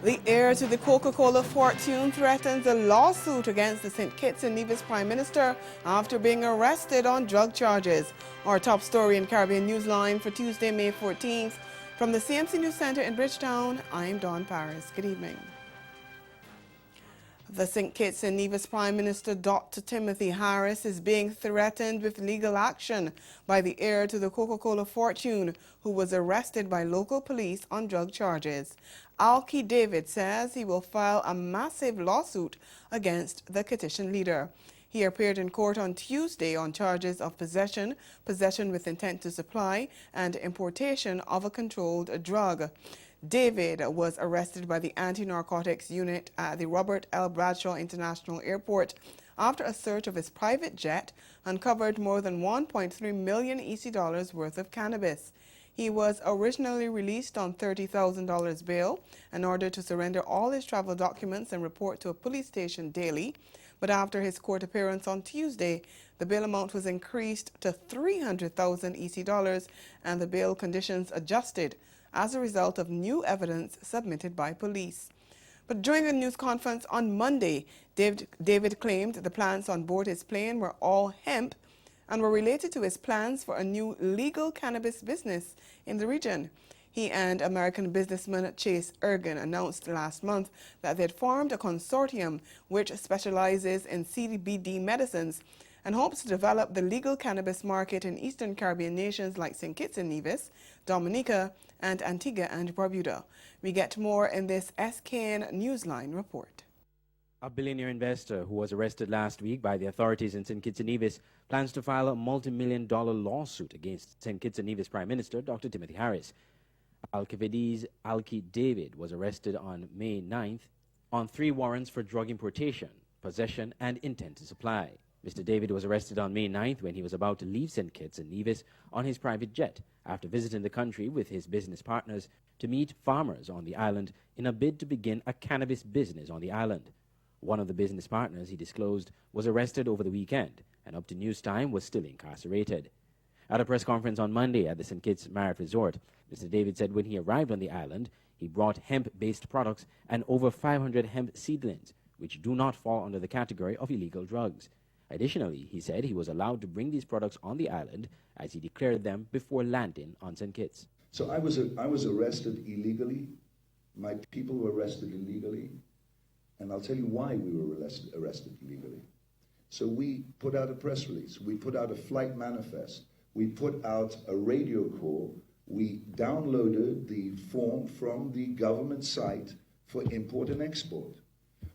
The heir to the Coca-Cola fortune threatens a lawsuit against the St. Kitts and Nevis Prime Minister after being arrested on drug charges. Our top story in Caribbean Newsline for Tuesday, May 14th. From the CMC News Center in Bridgetown, I'm Dawn Paris. Good evening. The St. Kitts and Nevis Prime Minister Dr. Timothy Harris is being threatened with legal action by the heir to the Coca-Cola fortune, who was arrested by local police on drug charges. Alki David says he will file a massive lawsuit against the Kittitian leader. He appeared in court on Tuesday on charges of possession with intent to supply, and importation of a controlled drug. David was arrested by the anti-narcotics unit at the Robert L. Bradshaw International Airport after a search of his private jet uncovered more than 1.3 million EC dollars worth of cannabis. He was originally released on $30,000 bail in order to surrender all his travel documents and report to a police station daily. But after his court appearance on Tuesday, the bail amount was increased to 300,000 EC dollars and the bail conditions adjusted as a result of new evidence submitted by police. But during a news conference on Monday, David claimed the plants on board his plane were all hemp and were related to his plans for a new legal cannabis business in the region. He and American businessman Chase Ergen announced last month that they had formed a consortium which specializes in CBD medicines and hopes to develop the legal cannabis market in Eastern Caribbean nations like St. Kitts and Nevis, Dominica, and Antigua and Barbuda. We get more in this SKN Newsline report. A billionaire investor who was arrested last week by the authorities in St. Kitts and Nevis plans to file a multi-million-dollar lawsuit against St. Kitts and Nevis Prime Minister Dr. Timothy Harris. Alki David was arrested on May 9th on 3 warrants for drug importation, possession, and intent to supply. Mr. David was arrested on May 9th when he was about to leave St. Kitts and Nevis on his private jet after visiting the country with his business partners to meet farmers on the island in a bid to begin a cannabis business on the island. One of the business partners, he disclosed, was arrested over the weekend and up to news time was still incarcerated. At a press conference on Monday at the St. Kitts Marriott Resort, Mr. David said when he arrived on the island, he brought hemp-based products and over 500 hemp seedlings, which do not fall under the category of illegal drugs. Additionally, he said he was allowed to bring these products on the island as he declared them before landing on St. Kitts. So I was arrested illegally. My people were arrested illegally. And I'll tell you why we were arrested illegally. So we put out a press release. We put out a flight manifest. We put out a radio call. We downloaded the form from the government site for import and export.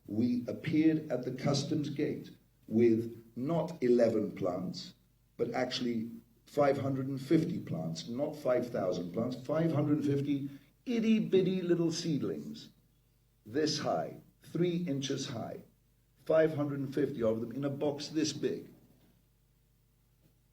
We appeared at the customs gate with not 11 plants, but actually 550 plants, not 5,000 plants, 550 itty-bitty little seedlings, this high, 3 inches high, 550 of them in a box this big.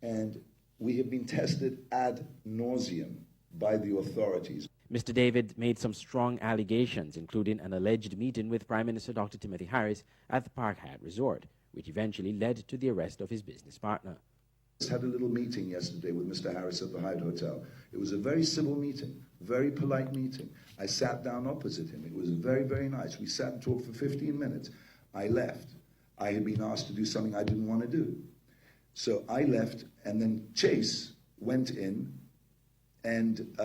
And we have been tested ad nauseum by the authorities. Mr. David made some strong allegations, including an alleged meeting with Prime Minister Dr. Timothy Harris at the Park Hyatt Resort, which eventually led to the arrest of his business partner. I had a little meeting yesterday with Mr. Harris at the Hyatt Hotel. It was a very civil meeting, very polite meeting. I sat down opposite him. It was very, very nice. We sat and talked for 15 minutes. I left. I had been asked to do something I didn't want to do. So I left, and then Chase went in and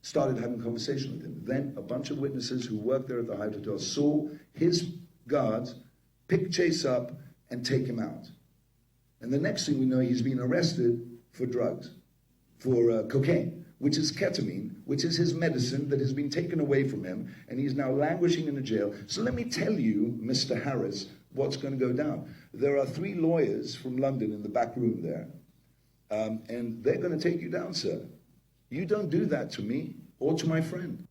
started having a conversation with him. Then a bunch of witnesses who worked there at the Hyatt Hotel saw his guards pick Chase up and take him out. And the next thing we know, he's been arrested for drugs, for cocaine, which is ketamine, which is his medicine that has been taken away from him, and he's now languishing in a jail. So let me tell you, Mr. Harris, what's going to go down. There are 3 lawyers from London in the back room there, and they're going to take you down, sir. You don't do that to me or to my friend.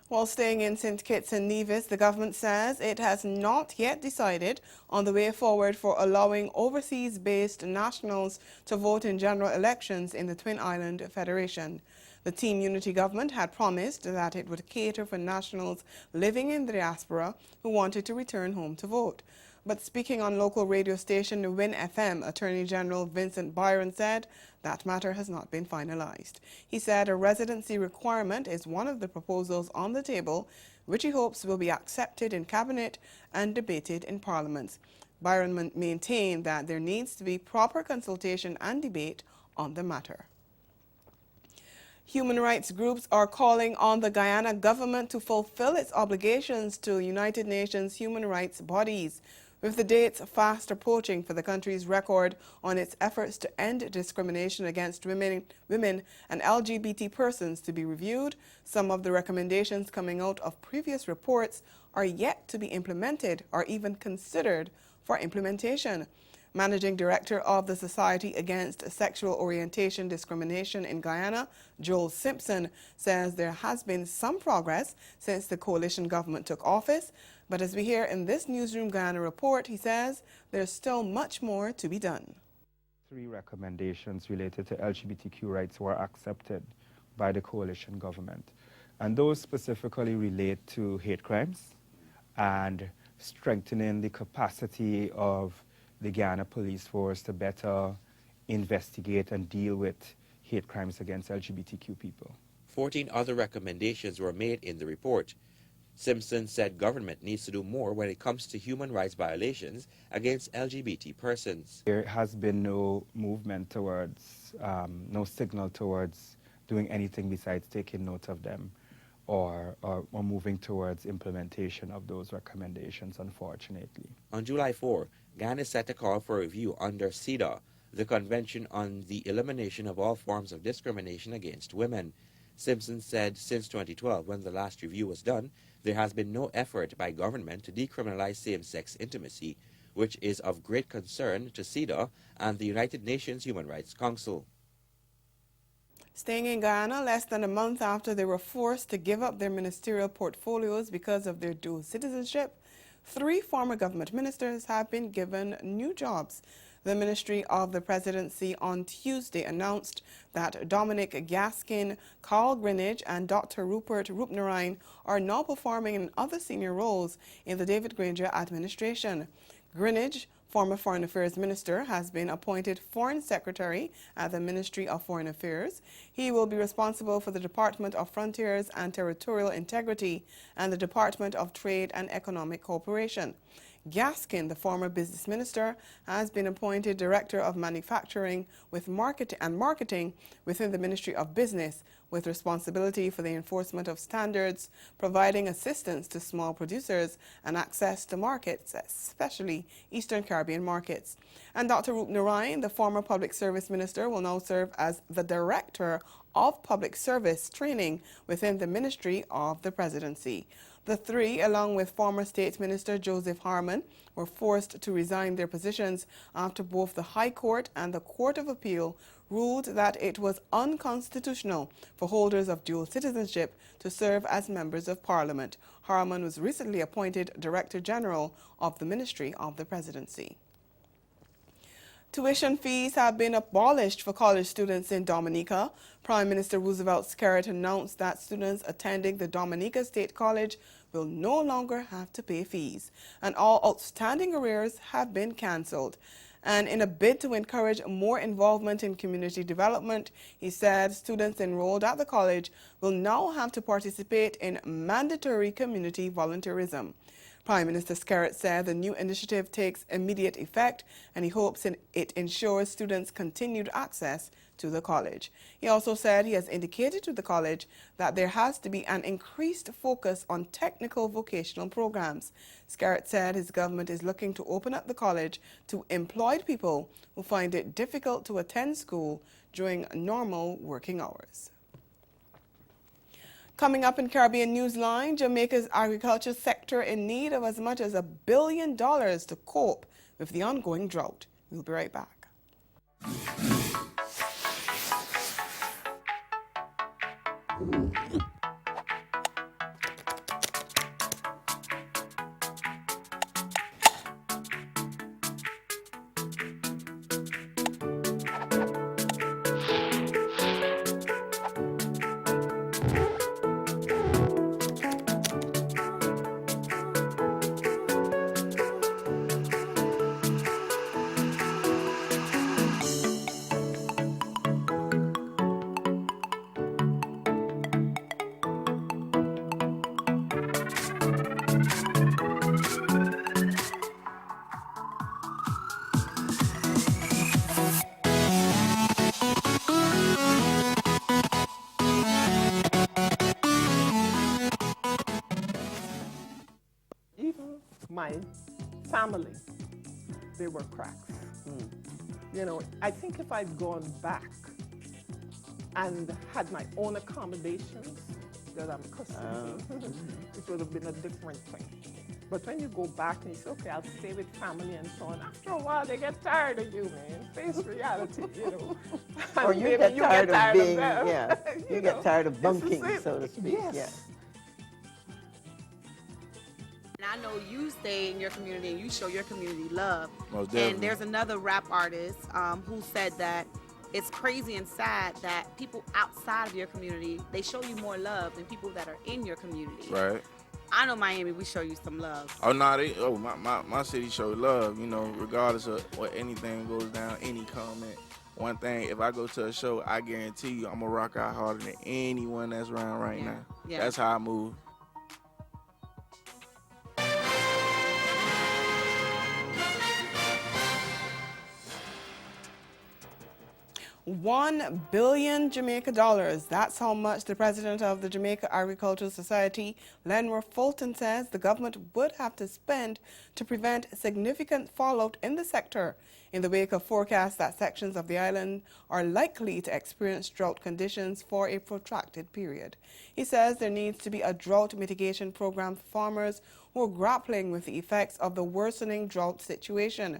While staying in St. Kitts and Nevis, the government says it has not yet decided on the way forward for allowing overseas-based nationals to vote in general elections in the Twin Island Federation. The Team Unity government had promised that it would cater for nationals living in the diaspora who wanted to return home to vote. But speaking on local radio station Win FM, Attorney General Vincent Byron said that matter has not been finalized. He said a residency requirement is one of the proposals on the table, which he hopes will be accepted in Cabinet and debated in Parliament. Byron maintained that there needs to be proper consultation and debate on the matter. Human rights groups are calling on the Guyana government to fulfill its obligations to United Nations human rights bodies. With the dates fast approaching for the country's record on its efforts to end discrimination against women and LGBT persons to be reviewed, some of the recommendations coming out of previous reports are yet to be implemented or even considered for implementation. Managing Director of the Society Against Sexual Orientation Discrimination in Guyana, Joel Simpson, says there has been some progress since the coalition government took office, but as we hear in this Newsroom Guyana report, he says there's still much more to be done. 3 recommendations related to LGBTQ rights were accepted by the coalition government, and those specifically relate to hate crimes and strengthening the capacity of the Guyana police force to better investigate and deal with hate crimes against LGBTQ people. 14 other recommendations were made in the report. Simpson said government needs to do more when it comes to human rights violations against LGBT persons. There has been no movement towards, no signal towards doing anything besides taking note of them or moving towards implementation of those recommendations, unfortunately. On July 4, Guyana set a call for review under CEDAW, the Convention on the Elimination of All Forms of Discrimination Against Women. Simpson said since 2012, when the last review was done, there has been no effort by government to decriminalize same-sex intimacy, which is of great concern to CEDAW and the United Nations Human Rights Council. Staying in Guyana less than a month after they were forced to give up their ministerial portfolios because of their dual citizenship, 3 former government ministers have been given new jobs. The Ministry of the Presidency on Tuesday announced that Dominic Gaskin, Carl Greenidge, and Dr. Rupert Roopnarine are now performing in other senior roles in the David Granger administration. Greenidge, former Foreign Affairs Minister, has been appointed Foreign Secretary at the Ministry of Foreign Affairs. He will be responsible for the Department of Frontiers and Territorial Integrity and the Department of Trade and Economic Cooperation. Gaskin, the former business minister, has been appointed Director of Manufacturing and Marketing within the Ministry of Business, with responsibility for the enforcement of standards, providing assistance to small producers and access to markets, especially Eastern Caribbean markets. And Dr. Roopnarine, the former Public Service Minister, will now serve as the Director of Public Service Training within the Ministry of the Presidency. The 3, along with former State Minister Joseph Harmon, were forced to resign their positions after both the High Court and the Court of Appeal ruled that it was unconstitutional for holders of dual citizenship to serve as members of Parliament. Harmon was recently appointed Director General of the Ministry of the Presidency. Tuition fees have been abolished for college students in Dominica. Prime Minister Roosevelt Skerritt announced that students attending the Dominica State College will no longer have to pay fees, and all outstanding arrears have been cancelled. And in a bid to encourage more involvement in community development, he said students enrolled at the college will now have to participate in mandatory community volunteerism. Prime Minister Skerritt said the new initiative takes immediate effect, and he hopes it ensures students' continued access to the college. He also said he has indicated to the college that there has to be an increased focus on technical vocational programs. Skerritt said his government is looking to open up the college to employed people who find it difficult to attend school during normal working hours. Coming up in Caribbean Newsline, Jamaica's agriculture sector in need of as much as $1 billion to cope with the ongoing drought. We'll be right back. family, there were cracks. You know, I think if I'd gone back and had my own accommodations that I'm accustomed to, it would have been a different thing. But when you go back and you say, okay, I'll stay with family and so on, after a while they get tired of you, man. Face reality, you know. Or And you maybe get tired of being, them. yeah, you get know. tired of It's the bunking, same- so to speak. Yes. Yeah. And I know you stay in your community and you show your community love. Most definitely. And there's another rap artist who said that it's crazy and sad that people outside of your community, they show you more love than people that are in your community. Right. I know Miami, we show you some love. Oh, no, my city show love, you know, regardless of what anything goes down, any comment. One thing, if I go to a show, I guarantee you I'm going to rock out harder than anyone that's around right now. Yeah. That's how I move. $1 billion Jamaica dollars. That's how much the president of the Jamaica Agricultural Society, Lenore Fulton, says the government would have to spend to prevent significant fallout in the sector in the wake of forecasts that sections of the island are likely to experience drought conditions for a protracted period. He says there needs to be a drought mitigation program for farmers who are grappling with the effects of the worsening drought situation.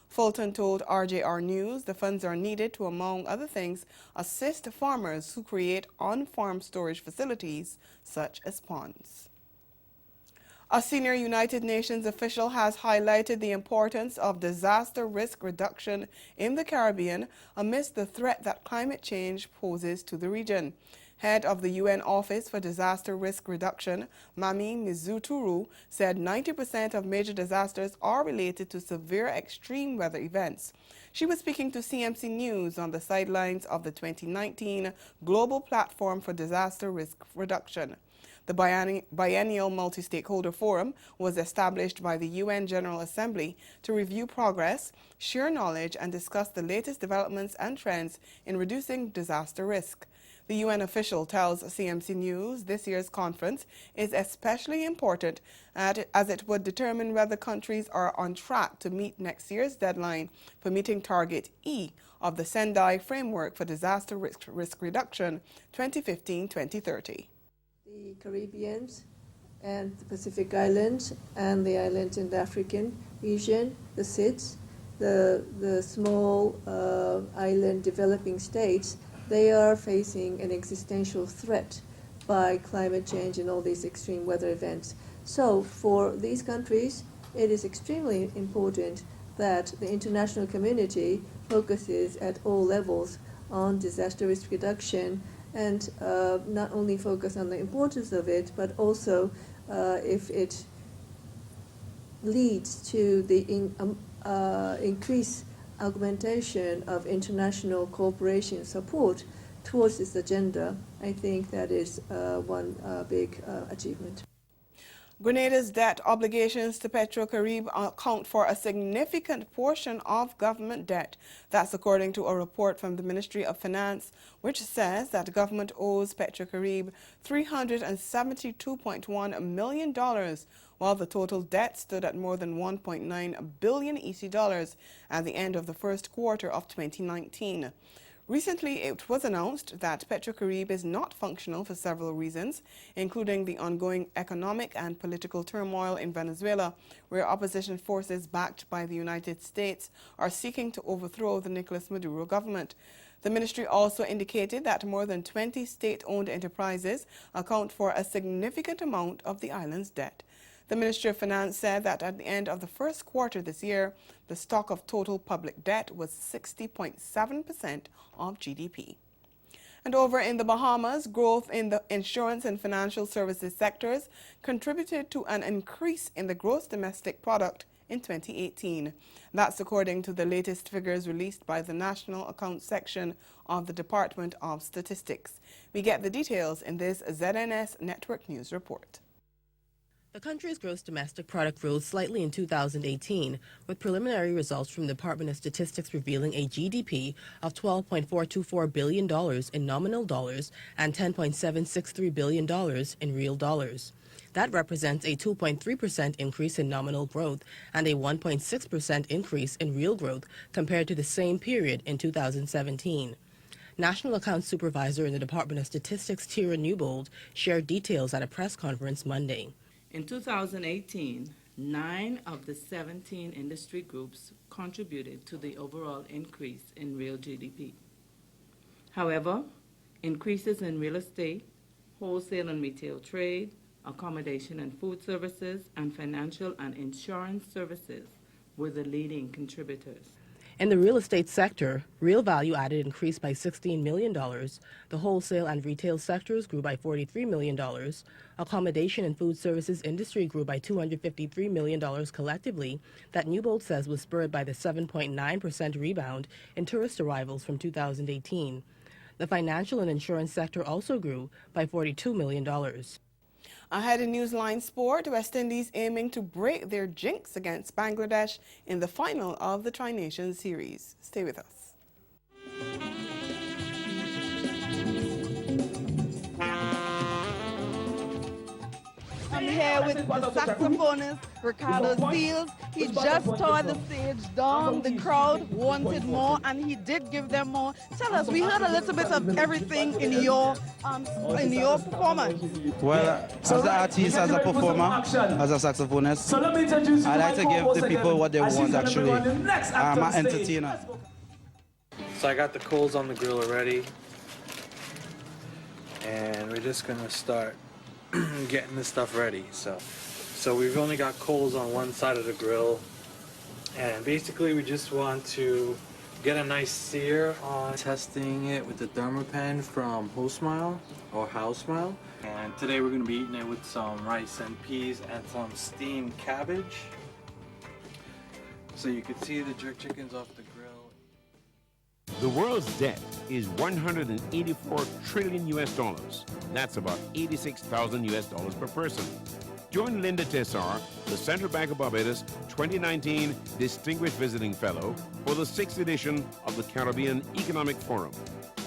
Fulton told RJR News the funds are needed to, among other things, assist farmers who create on-farm storage facilities such as ponds. A senior United Nations official has highlighted the importance of disaster risk reduction in the Caribbean amidst the threat that climate change poses to the region. Head of the UN Office for Disaster Risk Reduction, Mami Mizuturu, said 90% of major disasters are related to severe extreme weather events. She was speaking to CMC News on the sidelines of the 2019 Global Platform for Disaster Risk Reduction. The Biennial Multi-Stakeholder Forum was established by the UN General Assembly to review progress, share knowledge, and discuss the latest developments and trends in reducing disaster risk. The UN official tells CMC News this year's conference is especially important as it would determine whether countries are on track to meet next year's deadline for meeting Target E of the Sendai Framework for Disaster Risk Reduction 2015-2030. The Caribbean and the Pacific Islands and the islands in the African region, the SIDS, the small island developing states, they are facing an existential threat by climate change and all these extreme weather events. So for these countries, it is extremely important that the international community focuses at all levels on disaster risk reduction and not only focus on the importance of it, but also if it leads to the increased augmentation of international cooperation support towards this agenda, I think that is one big achievement. Grenada's debt obligations to PetroCaribe account for a significant portion of government debt. That's according to a report from the Ministry of Finance, which says that the government owes PetroCaribe $372.1 million, while the total debt stood at more than 1.9 billion EC dollars at the end of the first quarter of 2019. Recently, it was announced that PetroCaribe is not functional for several reasons, including the ongoing economic and political turmoil in Venezuela, where opposition forces backed by the United States are seeking to overthrow the Nicolas Maduro government. The ministry also indicated that more than 20 state-owned enterprises account for a significant amount of the island's debt. The Ministry of Finance said that at the end of the first quarter this year, the stock of total public debt was 60.7% of GDP. And over in the Bahamas, growth in the insurance and financial services sectors contributed to an increase in the gross domestic product in 2018. That's according to the latest figures released by the National Accounts section of the Department of Statistics. We get the details in this ZNS Network News report. The country's gross domestic product rose slightly in 2018, with preliminary results from the Department of Statistics revealing a GDP of $12.424 billion in nominal dollars and $10.763 billion in real dollars. That represents a 2.3% increase in nominal growth and a 1.6% increase in real growth compared to the same period in 2017. National Accounts Supervisor in the Department of Statistics, Tira Newbold, shared details at a press conference Monday. In 2018, 9 of the 17 industry groups contributed to the overall increase in real GDP. However, increases in real estate, wholesale and retail trade, accommodation and food services, and financial and insurance services were the leading contributors. In the real estate sector, real value added increased by $16 million. The wholesale and retail sectors grew by $43 million. Accommodation and food services industry grew by $253 million collectively, that Newbold says was spurred by the 7.9% rebound in tourist arrivals from 2018. The financial and insurance sector also grew by $42 million. Ahead in Newsline Sport, West Indies aiming to break their jinx against Bangladesh in the final of the Tri-Nations Series. Stay with us. I'm here with the saxophonist, Ricardo Seals. He just tore the stage down. The crowd wanted more, and he did give them more. Tell us, we heard a little bit of everything in your performance. Well, as an artist, as a performer, as a saxophonist, I like to give the people what they want, actually. I'm an entertainer. So I got the coals on the grill already, and we're just gonna start getting this stuff ready. So we've only got coals on one side of the grill, and basically we just want to get a nice sear on testing it with the thermopen from Housmile or Housmile. And today we're going to be eating it with some rice and peas and some steamed cabbage. So you can see the jerk chickens off the grill. The world's debt is 184 trillion US dollars. That's about 86,000 US dollars per person. Join Linda Tessar, the Central Bank of Barbados 2019 Distinguished Visiting Fellow for the 6th edition of the Caribbean Economic Forum,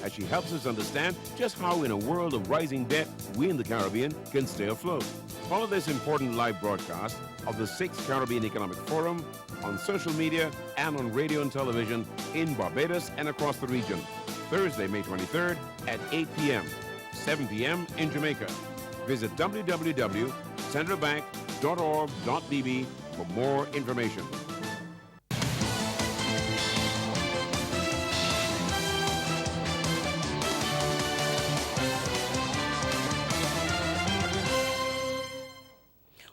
as she helps us understand just how in a world of rising debt, we in the Caribbean can stay afloat. Follow this important live broadcast of the 6th Caribbean Economic Forum on social media and on radio and television in Barbados and across the region. Thursday, May 23rd at 8 p.m., 7 p.m. in Jamaica. Visit www.centralbank.org.bb for more information.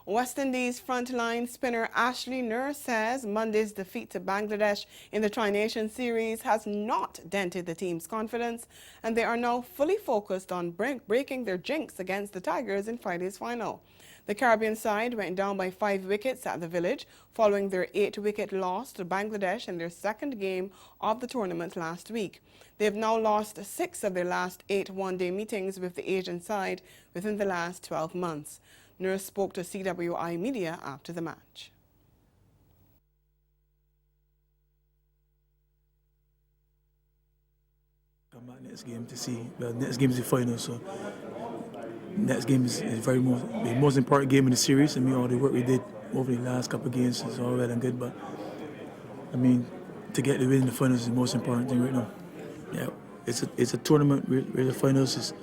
West Indies frontline spinner Ashley Nur says Monday's defeat to Bangladesh in the Tri-Nation Series has not dented the team's confidence, and they are now fully focused on breaking their jinx against the Tigers in Friday's final. The Caribbean side went down by 5 wickets at the Village following their 8-wicket loss to Bangladesh in their second game of the tournament last week. They have now lost 6 of their last 8 one-day meetings with the Asian side within the last 12 months. Nurse spoke to CWI Media after the match. Come back next game to see. Well, next game is the final, so next game is the most important game in the series. I mean, all the work we did over the last couple of games is all well and good, but I mean, to get the win in the finals is the most important thing right now. Yeah, it's a tournament where the finals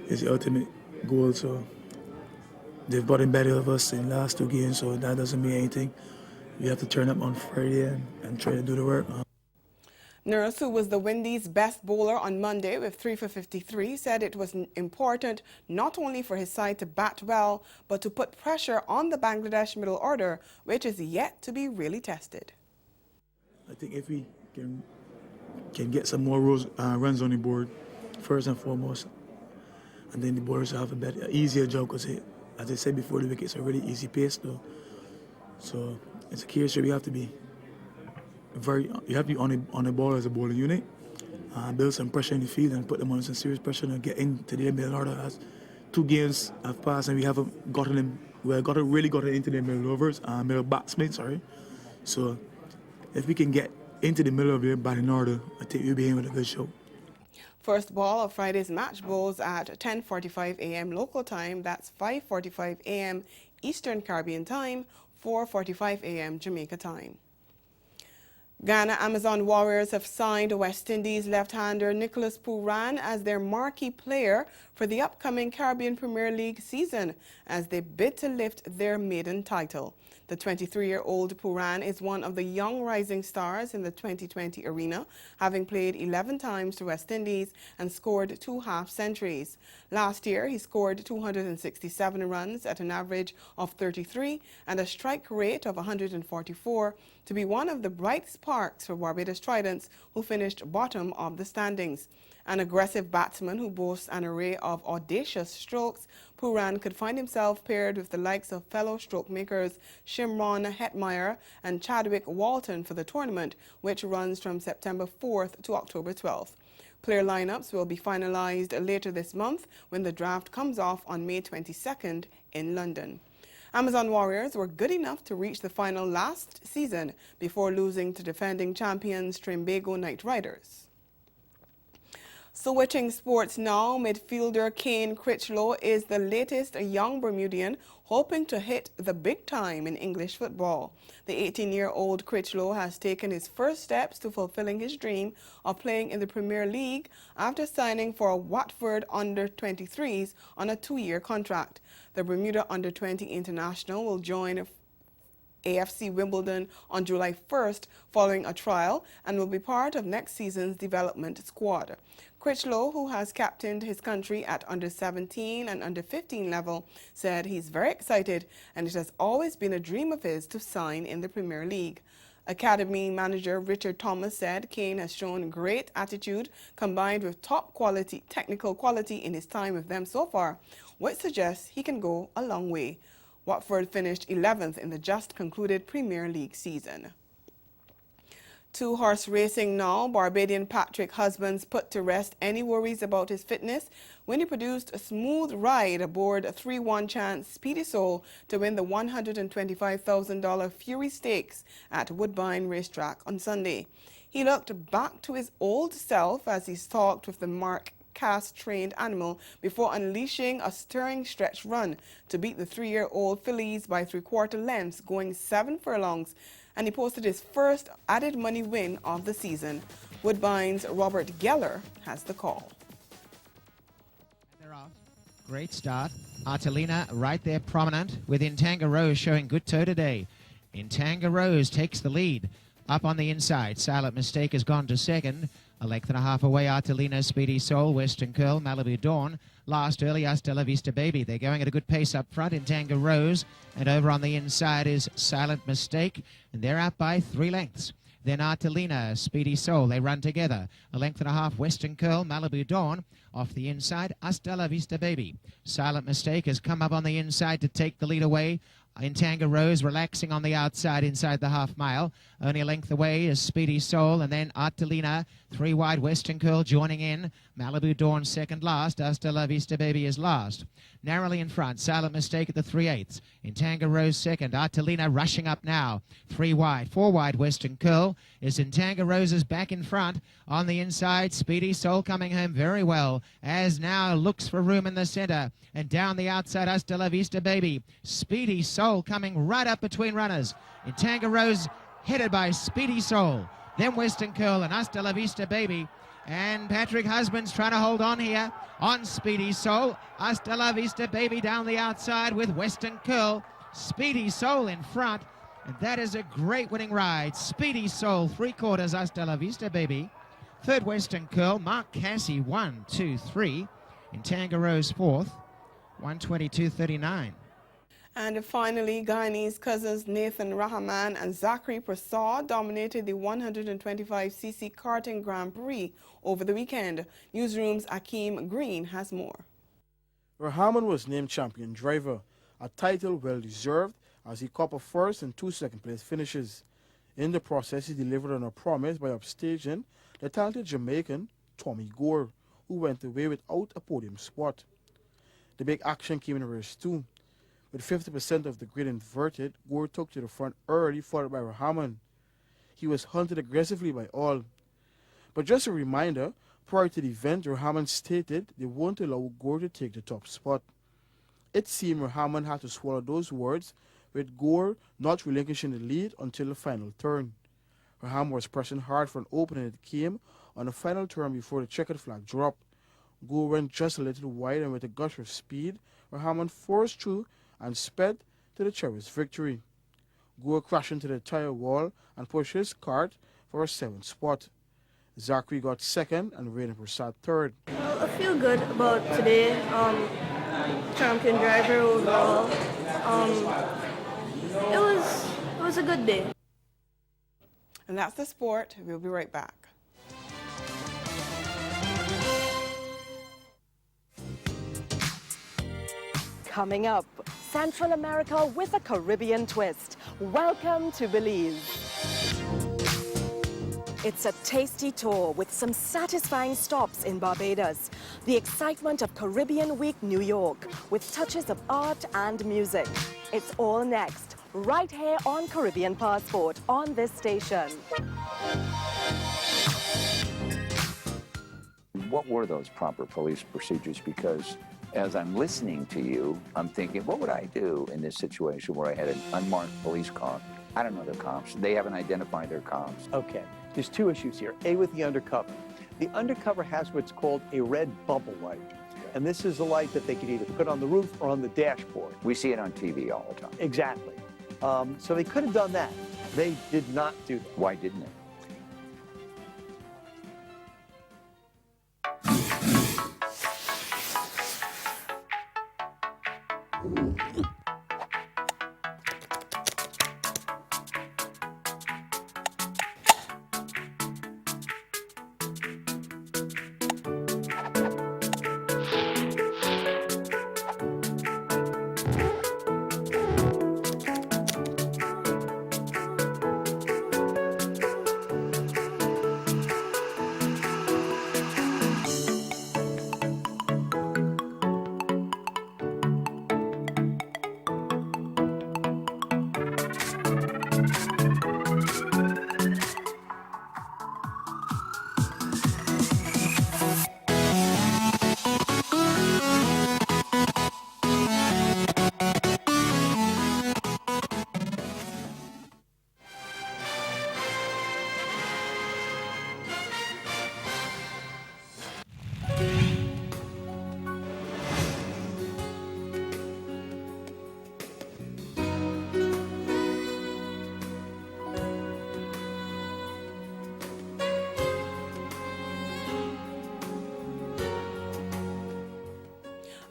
is the ultimate goal. So they've gotten better of us in the last 2 games, so that doesn't mean anything. We have to turn up on Friday and try to do the work. Nurse, who was the Windies' best bowler on Monday with 3 for 53, said it was important not only for his side to bat well, but to put pressure on the Bangladesh middle order, which is yet to be really tested. I think if we can get some more runs on the board, first and foremost, and then the bowlers have a easier job, because as I said before, the wickets are really easy pace though. So it's a case where we have to be on the ball as a bowling unit, build some pressure in the field and put them on some serious pressure and get into the middle order. As 2 games have passed and we haven't really gotten into the middle batsmen, sorry. So if we can get into the middle of the batting order, I think we'll be in with a good show. First ball of Friday's match bowls at 10:45 a.m. local time. That's 5:45 a.m. Eastern Caribbean time, 4:45 a.m. Jamaica time. Ghana Amazon Warriors have signed West Indies left-hander Nicholas Pooran as their marquee player for the upcoming Caribbean Premier League season as they bid to lift their maiden title. The 23-year-old Pooran is one of the young rising stars in the 2020 arena, having played 11 times for West Indies and scored 2 half-centuries. Last year, he scored 267 runs at an average of 33 and a strike rate of 144 to be one of the bright sparks for Barbados Tridents, who finished bottom of the standings. An aggressive batsman who boasts an array of audacious strokes, Pooran could find himself paired with the likes of fellow stroke makers Shimron Hetmeyer and Chadwick Walton for the tournament, which runs from September 4th to October 12th. Player lineups will be finalized later this month when the draft comes off on May 22nd in London. Amazon Warriors were good enough to reach the final last season before losing to defending champions Trimbago Knight Riders. Switching sports now, midfielder Kane Critchlow is the latest young Bermudian hoping to hit the big time in English football. The 18-year-old Critchlow has taken his first steps to fulfilling his dream of playing in the Premier League after signing for Watford under-23s on a 2-year contract. The Bermuda under-20 international will join AFC Wimbledon on July 1st following a trial and will be part of next season's development squad. Critchlow, who has captained his country at under-17 and under-15 level, said he's very excited and it has always been a dream of his to sign in the Premier League. Academy manager Richard Thomas said Kane has shown great attitude combined with top quality, technical quality in his time with them so far, which suggests he can go a long way. Watford finished 11th in the just concluded Premier League season. Two-horse racing now, Barbadian Patrick Husbands put to rest any worries about his fitness when he produced a smooth ride aboard a 3-1 chance Speedy Soul to win the $125,000 Fury Stakes at Woodbine Racetrack on Sunday. He looked back to his old self as he stalked with the Mark cast-trained animal before unleashing a stirring stretch run to beat the 3-year-old fillies by 3/4 lengths, going 7 furlongs, and he posted his first added money win of the season. Woodbine's Robert Geller has the call. They're off. Great start. Artelina right there prominent, with Intanga Rose showing good toe today. Intanga Rose takes the lead. Up on the inside, Silent Mistake has gone to second. A length and a half away, Artelina, Speedy Soul, Western Curl, Malibu Dawn. Last early, Hasta La Vista Baby. They're going at a good pace up front in Tanga Rose. And over on the inside is Silent Mistake. And they're out by 3 lengths. Then Artelina, Speedy Soul, they run together. A length and a half, Western Curl, Malibu Dawn. Off the inside, Hasta La Vista Baby. Silent Mistake has come up on the inside to take the lead away. Intanga Rose relaxing on the outside inside the half mile. Only a length away is Speedy Soul, and then Artelina, 3 wide, Western Curl joining in. Malibu Dawn second last. Hasta La Vista Baby is last. Narrowly in front, Silent Mistake at the 3/8. Intanga Rose second. Artelina rushing up now. 3 wide, 4 wide, Western Curl is Intanga Rose's back in front. On the inside, Speedy Soul coming home very well, as now looks for room in the center. And down the outside, Hasta La Vista Baby. Speedy Soul coming right up between runners. Intanga Rose headed by Speedy Soul. Then Western Curl and Hasta La Vista Baby. And Patrick Husbands trying to hold on here on Speedy Soul. Hasta La Vista Baby down the outside with Western Curl. Speedy Soul in front. And that is a great winning ride. Speedy Soul, 3/4, Hasta La Vista Baby. Third, Western Curl. Mark Cassie, 1, 2, 3. Intanga Rose, 4th, 122.39. And finally, Guyanese cousins Nathan Rahman and Zachary Prasad dominated the 125cc Karting Grand Prix over the weekend. Newsroom's Akeem Green has more. Rahman was named champion driver, a title well-deserved as he copped a first and 2 second-place finishes. In the process, he delivered on a promise by upstaging the talented Jamaican Tommy Gore, who went away without a podium spot. The big action came in race 2. With 50% of the grid inverted, Gore took to the front early, followed by Rahman. He was hunted aggressively by all. But just a reminder, Prior to the event, Rahman stated they won't allow Gore to take the top spot. It seemed Rahman had to swallow those words, with Gore not relinquishing the lead until the final turn. Rahman was pressing hard for an opening that came on the final turn before the checkered flag dropped. Gore went just a little wide, and with a gush of speed, Rahman forced through and sped to the cherished victory. Gore crashed into the tire wall and pushed his kart for a 7th spot. Zachary got 2nd and Raina Prasad 3rd. Well, I feel good about today. Champion driver overall. It was a good day. And that's the sport. We'll be right back. Coming up, Central America with a Caribbean twist. Welcome to Belize. It's a tasty tour with some satisfying stops in Barbados. The excitement of Caribbean Week New York with touches of art and music. It's all next, right here on Caribbean Passport on this station. What were those proper police procedures? Because as I'm listening to you, I'm thinking, what would I do in this situation where I had an unmarked police car? I don't know their comps. They haven't identified their comps. Okay, there's two issues here. A, with the undercover. The undercover has what's called a red bubble light. And this is a light that they could either put on the roof or on the dashboard. We see it on TV all the time. Exactly. So they could have done that. They did not do that. Why didn't they?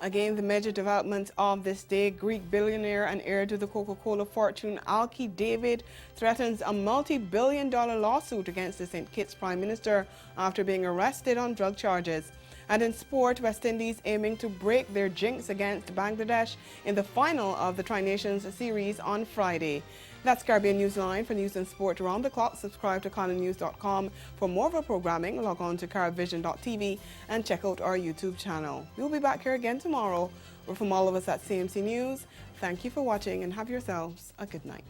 Again, the major developments of this day: Greek billionaire and heir to the Coca-Cola fortune Alki David threatens a multi-billion-dollar lawsuit against the St. Kitts Prime Minister after being arrested on drug charges. And in sport, West Indies aiming to break their jinx against Bangladesh in the final of the Tri-Nations series on Friday. That's Caribbean Newsline. For news and sport around the clock, subscribe to CaribNews.com. For more of our programming, log on to CaribVision.tv and check out our YouTube channel. We'll be back here again tomorrow. From all of us at CMC News, thank you for watching and have yourselves a good night.